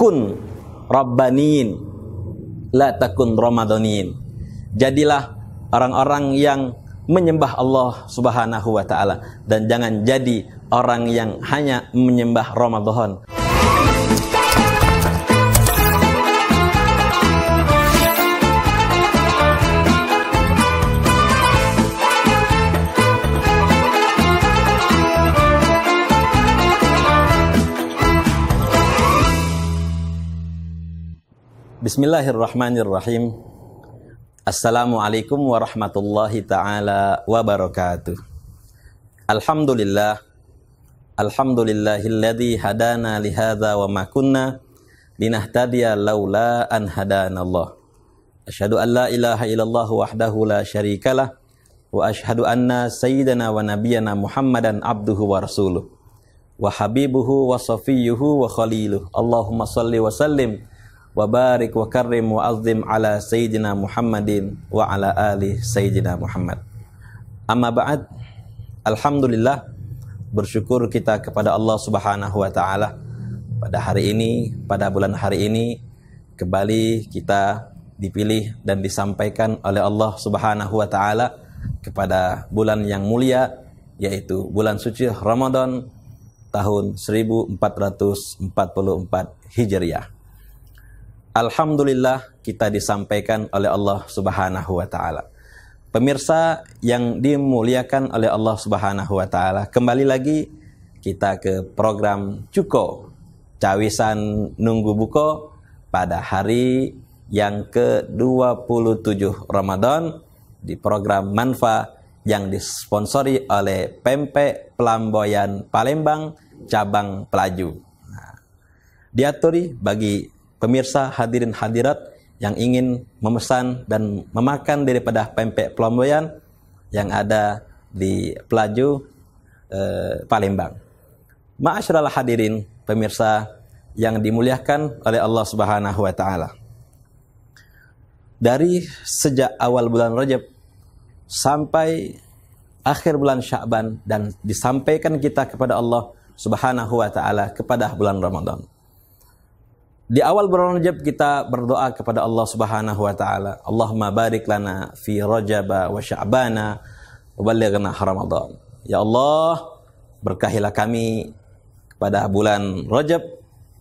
kun rabbaniin la takun ramadhanin. Jadilah orang-orang yang menyembah Allah Subhanahu wa taala dan jangan jadi orang yang hanya menyembah Ramadan. Bismillahirrahmanirrahim. Assalamualaikum warahmatullahi ta'ala wabarakatuh. Alhamdulillahilladzi hadana lihadza wa ma kunna linahtadiya laula an hadanallah. Asyhadu an la ilaha illallah wahdahu la syarikalah wa asyhadu anna sayyidana wa nabiyyana Muhammadan abduhu wa rasuluh wa habibuhu wa safiyyuhu wa khaliluh. Allahumma shalli wa sallim wa barik wa karrim wa azim ala sayyidina Muhammadin wa ala ali sayyidina Muhammad. Amma ba'd. Alhamdulillah, bersyukur kita kepada Allah Subhanahu wa taala pada hari ini, pada bulan hari ini kembali kita dipilih dan disampaikan oleh Allah Subhanahu wa taala kepada bulan yang mulia, yaitu bulan suci Ramadan tahun 1444 Hijriah. Alhamdulillah kita disampaikan oleh Allah Subhanahu wa taala. Pemirsa yang dimuliakan oleh Allah Subhanahu wa taala, kembali lagi kita ke program Cuko Cawisan Nunggu Buko pada hari yang ke-27 Ramadan di program Manfa yang disponsori oleh Pempek Pelamboyan Palembang cabang Pelaju. Diaturi bagi pemirsa hadirin hadirat yang ingin memesan dan memakan daripada pempek Pelamboyan yang ada di Pelaju Palembang. Ma'asyiral hadirin pemirsa yang dimuliakan oleh Allah Subhanahu wa taala. Dari sejak awal bulan Rajab sampai akhir bulan Sya'ban dan disampaikan kita kepada Allah Subhanahu wa taala kepada bulan Ramadan. Di awal bulan Rajab kita berdoa kepada Allah Subhanahu wa taala, Allahumma barik lana fi Rajab wa Sya'bana wa ballighna Ramadan. Ya Allah, berkahilah kami pada bulan Rajab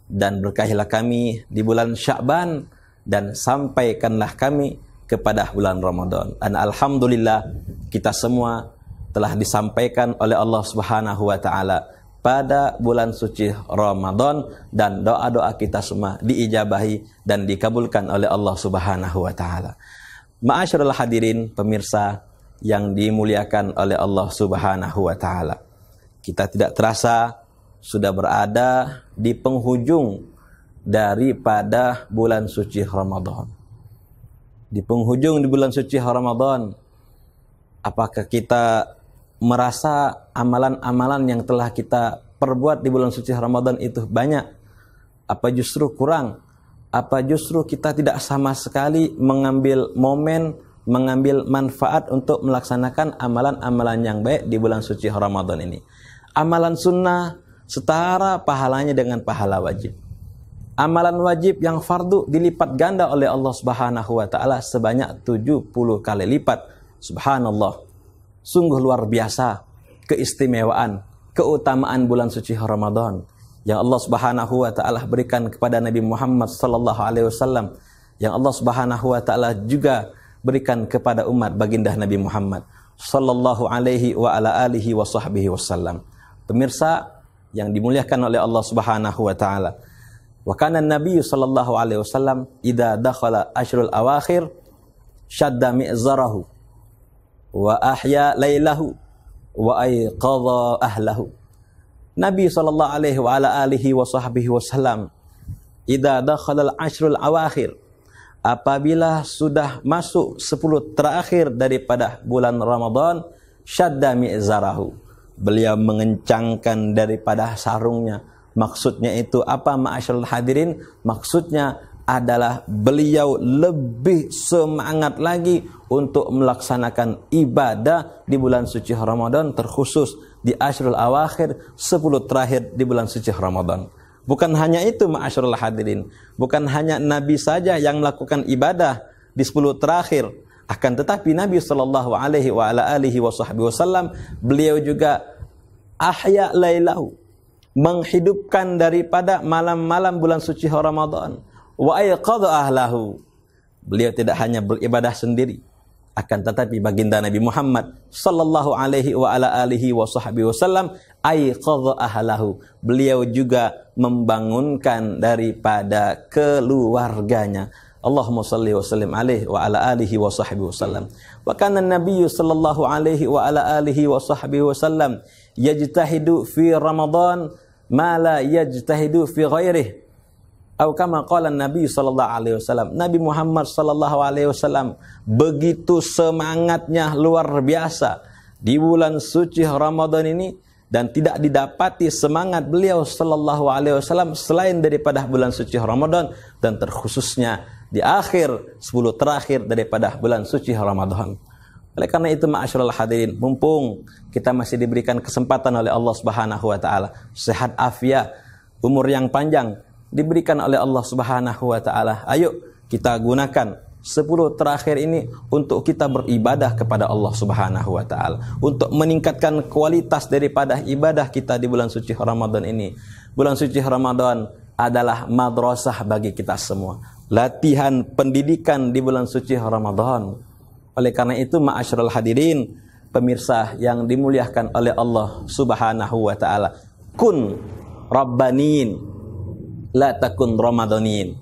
dan berkahilah kami di bulan Sya'ban dan sampaikanlah kami kepada bulan Ramadan. Dan alhamdulillah kita semua telah disampaikan oleh Allah Subhanahu wa taala pada bulan suci Ramadan dan doa-doa kita semua diijabahi dan dikabulkan oleh Allah Subhanahu wa taala. Ma'asyiral hadirin pemirsa yang dimuliakan oleh Allah Subhanahu wa taala. Kita tidak terasa sudah berada di penghujung daripada bulan suci Ramadan. Di penghujung di bulan suci Ramadan, apakah kita merasa amalan-amalan yang telah kita perbuat di bulan suci Ramadan itu banyak? Apa justru kurang? Apa justru kita tidak sama sekali mengambil momen, mengambil manfaat untuk melaksanakan amalan-amalan yang baik di bulan suci Ramadan ini? Amalan sunnah setara pahalanya dengan pahala wajib. Amalan wajib yang fardu dilipat ganda oleh Allah Subhanahu wa taala sebanyak 70 kali lipat. Subhanallah. Sungguh luar biasa keistimewaan, keutamaan bulan suci Ramadan yang Allah Subhanahu wa taala berikan kepada Nabi Muhammad sallallahu alaihi wasallam, yang Allah Subhanahu wa taala juga berikan kepada umat baginda Nabi Muhammad sallallahu alaihi wa ala alihi wa sahbihi wasallam. Pemirsa yang dimuliakan oleh Allah Subhanahu wa taala. Wa kana Nabi sallallahu alaihi wasallam idza dakhala asyrul awakhir syadda mi'zarahu wa ahya lailahu wa ayqadha ahlahu. Nabi sallallahu alaihi wa ala alihi wa sahbihi wasallam idza dakhala al-ashrul awakhir, apabila sudah masuk 10 terakhir daripada bulan Ramadan, syadda mi'zarahu, beliau mengencangkan daripada sarungnya. Maksudnya itu apa, ma'asyiral hadirin? Maksudnya adalah beliau lebih semangat lagi untuk melaksanakan ibadah di bulan suci Ramadan, terkhusus di Ashrul Awakhir, 10 terakhir di bulan suci Ramadan. Bukan hanya itu ma'asyiral hadirin, bukan hanya Nabi saja yang melakukan ibadah di 10 terakhir, akan tetapi Nabi sallallahu alaihi wa ala alihi wasallam beliau juga ahya lailahu, menghidupkan daripada malam-malam bulan suci Ramadan, wa ayqadha ahlahu. Beliau tidak hanya beribadah sendiri, akan tetapi baginda Nabi Muhammad sallallahu alaihi wa ala alihi wasallam ayqadha ahlahu, beliau juga membangunkan daripada keluarganya. Allahumma salli wa sallim alaihi wa ala alihi wa sahbihi wasallam. Wa kana an-nabiy sallallahu alaihi wa ala alihi wa sahbihi wasallam yajtahidu fi Ramadan ma la yajtahidu fi ghairihi. Atau kama qala Nabi sallallahu alaihi wasallam, Nabi Muhammad sallallahu alaihi wasallam begitu semangatnya luar biasa di bulan suci Ramadan ini, dan tidak didapati semangat beliau sallallahu alaihi wasallam selain daripada bulan suci Ramadan, dan terkhususnya di akhir 10 terakhir daripada bulan suci Ramadan. Oleh karena itu ma'asyiral hadirin, mumpung kita masih diberikan kesempatan oleh Allah Subhanahu wa taala, sehat afiat, umur yang panjang diberikan oleh Allah Subhanahu wa taala, ayo kita gunakan 10 terakhir ini untuk kita beribadah kepada Allah Subhanahu wa taala, untuk meningkatkan kualitas daripada ibadah kita di bulan suci Ramadan ini. Bulan suci Ramadan adalah madrasah bagi kita semua, latihan pendidikan di bulan suci Ramadan. Oleh karena itu ma'asyiral hadirin, pemirsa yang dimuliakan oleh Allah Subhanahu wa taala, kun rabbanin la takun ramadanin.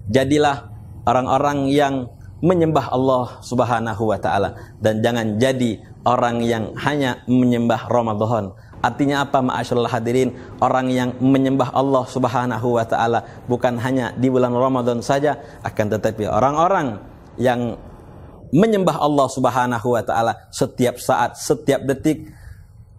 Jadilah orang-orang yang menyembah Allah Subhanahu wa taala, dan jangan jadi orang yang hanya menyembah Ramadan. Artinya apa ma'asyiral hadirin? Orang yang menyembah Allah Subhanahu wa taala bukan hanya di bulan Ramadan saja, akan tetapi orang-orang yang menyembah Allah Subhanahu wa taala setiap saat, setiap detik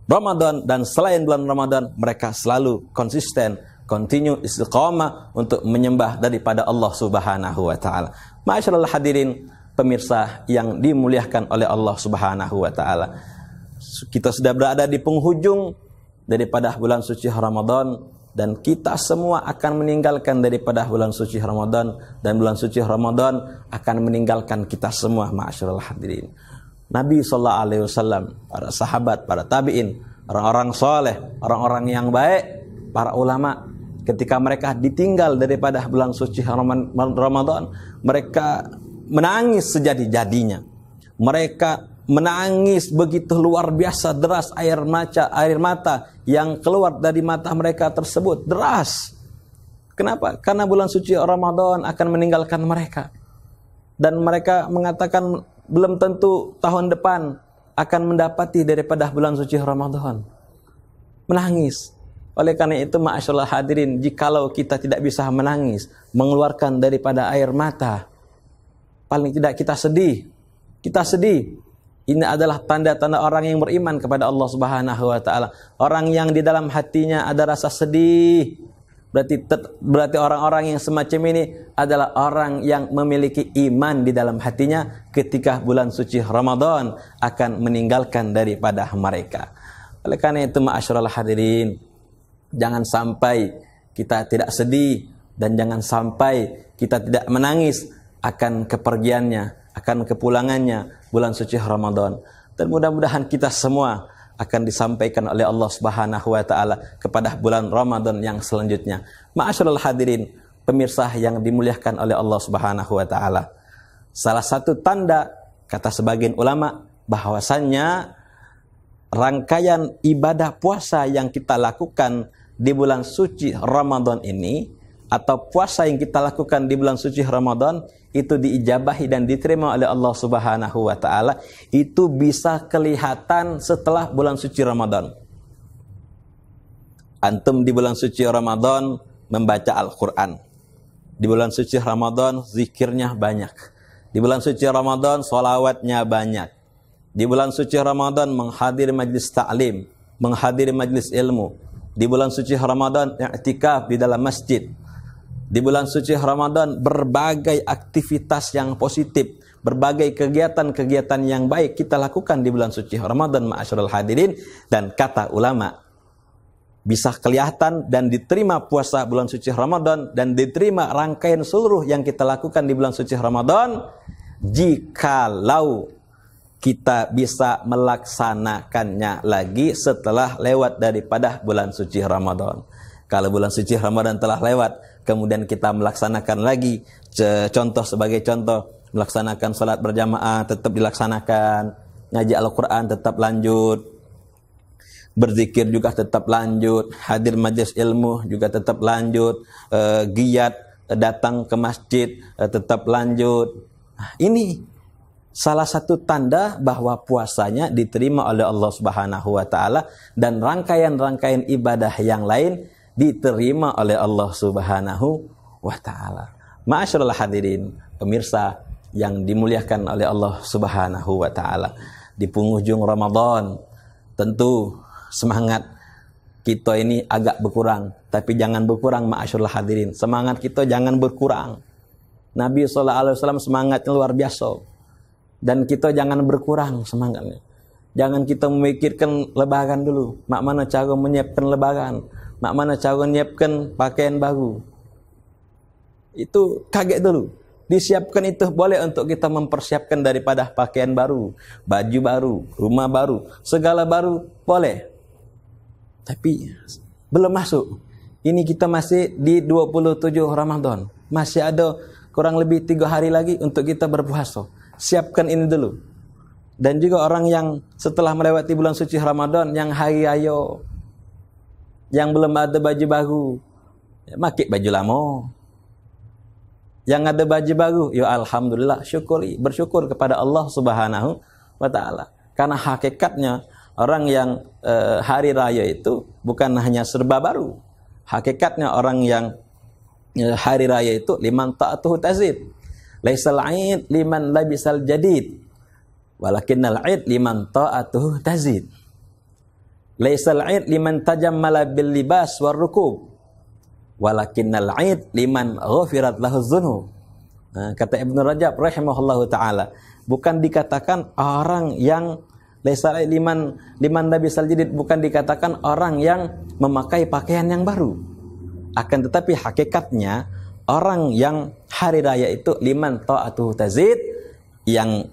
Ramadan dan selain bulan Ramadan, mereka selalu konsisten, continue istiqamah untuk menyembah daripada Allah Subhanahu wa taala. Ma'asyiral hadirin, pemirsa yang dimuliakan oleh Allah Subhanahu wa taala, kita sudah berada di penghujung daripada bulan suci Ramadan, dan kita semua akan meninggalkan daripada bulan suci Ramadan, dan bulan suci Ramadan akan meninggalkan kita semua ma'asyiral hadirin. Nabi sallallahu alaihi wasallam, para sahabat, para tabi'in, orang-orang soleh, orang-orang yang baik, para ulama, ketika mereka ditinggal daripada bulan suci Ramadan, mereka menangis sejadi-jadinya. Mereka menangis begitu luar biasa deras, air mata yang keluar dari mata mereka tersebut deras. Kenapa? Karena bulan suci Ramadan akan meninggalkan mereka. Dan mereka mengatakan belum tentu tahun depan akan mendapati daripada bulan suci Ramadan. Menangis. Oleh karena itu ma'asyiral hadirin, jikalau kita tidak bisa menangis, mengeluarkan daripada air mata, paling tidak kita sedih. Kita sedih. Ini adalah tanda-tanda orang yang beriman kepada Allah Subhanahu wa taala. Orang yang di dalam hatinya ada rasa sedih, berarti orang-orang yang semacam ini adalah orang yang memiliki iman di dalam hatinya ketika bulan suci Ramadan akan meninggalkan daripada mereka. Oleh karena itu ma'asyiral hadirin, jangan sampai kita tidak sedih, dan jangan sampai kita tidak menangis akan kepergiannya, akan kepulangannya bulan suci Ramadan. Dan mudah-mudahan kita semua akan disampaikan oleh Allah Subhanahu wa taala kepada bulan Ramadan yang selanjutnya. Ma'asyiral hadirin, pemirsa yang dimuliakan oleh Allah Subhanahu wa taala, salah satu tanda, kata sebagian ulama, bahwasannya rangkaian ibadah puasa yang kita lakukan di bulan suci Ramadan ini, atau puasa yang kita lakukan di bulan suci Ramadan itu diijabahi dan diterima oleh Allah Subhanahu wa taala, itu bisa kelihatan setelah bulan suci Ramadan. Antum di bulan suci Ramadan membaca Al-Qur'an. Di bulan suci Ramadan zikirnya banyak. Di bulan suci Ramadan sholawatnya banyak. Di bulan suci Ramadan menghadiri majlis ta'lim, menghadiri majlis ilmu. Di bulan suci Ramadan i'tikaf di dalam masjid. Di bulan suci Ramadan berbagai aktivitas yang positif, berbagai kegiatan-kegiatan yang baik kita lakukan di bulan suci Ramadan ma'asyiral hadirin. Dan kata ulama, bisa kelihatan dan diterima puasa bulan suci Ramadan dan diterima rangkaian seluruh yang kita lakukan di bulan suci Ramadan jikalau kita bisa melaksanakannya lagi setelah lewat daripada bulan suci Ramadan. Kalau bulan suci Ramadan telah lewat, kemudian kita melaksanakan lagi, contoh sebagai contoh, melaksanakan salat berjamaah tetap dilaksanakan, ngaji Al-Quran tetap lanjut, berzikir juga tetap lanjut, hadir majelis ilmu juga tetap lanjut, giat datang ke masjid tetap lanjut. Ini salah satu tanda bahwa puasanya diterima oleh Allah Subhanahu wa taala dan rangkaian-rangkaian ibadah yang lain diterima oleh Allah Subhanahu wa taala. Ma'asyiral hadirin, pemirsa yang dimuliakan oleh Allah Subhanahu wa taala. Di penghujung Ramadan, tentu semangat kita ini agak berkurang, tapi jangan berkurang ma'asyiral hadirin. Semangat kita jangan berkurang. Nabi SAW semangatnya luar biasa. Dan kita jangan berkurang semangatnya. Jangan kita memikirkan lebaran dulu. Mak mana cara menyiapkan lebaran? Mak mana cara menyiapkan pakaian baru? Itu kaget dulu. Disiapkan itu boleh untuk kita mempersiapkan daripada pakaian baru, baju baru, rumah baru, segala baru boleh. Tapi belum masuk. Ini kita masih di 27 Ramadan. Masih ada kurang lebih 3 hari lagi untuk kita berpuasa. Siapkan ini dulu. Dan juga orang yang setelah melewati bulan suci Ramadan, yang hari raya, yang belum ada baju baru, ya, pakai baju lama. Yang ada baju baru, ya alhamdulillah, syukuri, bersyukur kepada Allah Subhanahu wa taala. Karena hakikatnya orang yang hari raya itu bukan hanya serba baru. Hakikatnya orang yang hari raya itu liman ta'atuhu tazid. Laisal 'id liman labisal jadid. Walakinnal 'id liman ta'atuhu tazid. Laisal 'id liman tajammala bil libas war rukub. Walakinnal 'id liman ghafirat lahu dzunub. Kata Ibnu Rajab rahimahullahu taala, bukan dikatakan orang yang laisal 'id liman labisal jadid, bukan dikatakan orang yang memakai pakaian yang baru. Akan tetapi hakikatnya orang yang hari raya itu liman ta'atuhu tazid, yang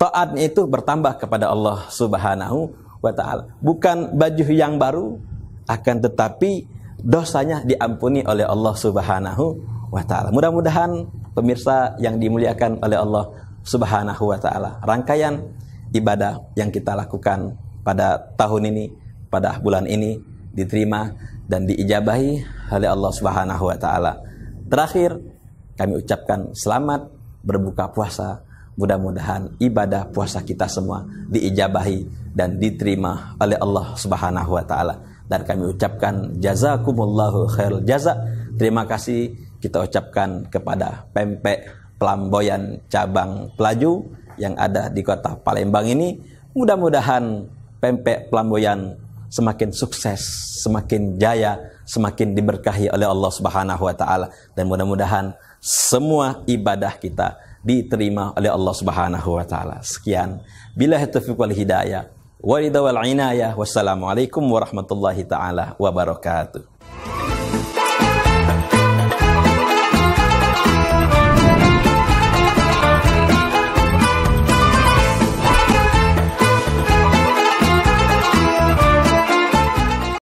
taatnya itu bertambah kepada Allah Subhanahu wa taala. Bukan baju yang baru, akan tetapi dosanya diampuni oleh Allah Subhanahu wa taala. Mudah-mudahan pemirsa yang dimuliakan oleh Allah Subhanahu wa taala, rangkaian ibadah yang kita lakukan pada tahun ini, pada bulan ini diterima dan diijabahi oleh Allah Subhanahu wa taala. Terakhir, kami ucapkan selamat berbuka puasa. Mudah-mudahan ibadah puasa kita semua diijabahi dan diterima oleh Allah Subhanahu wa taala. Dan kami ucapkan jazakumullahu khairul jaza. Terima kasih kita ucapkan kepada Pempek Pelamboyan Cabang Pelaju yang ada di kota Palembang ini. Mudah-mudahan Pempek Pelamboyan semakin sukses, semakin jaya, semakin diberkahi oleh Allah Subhanahu wa taala, dan mudah-mudahan semua ibadah kita diterima oleh Allah Subhanahu wa taala. Sekian, billahi taufiq wal hidayah, wa ridha wal inayah. Wassalamualaikum warahmatullahi taala wabarakatuh.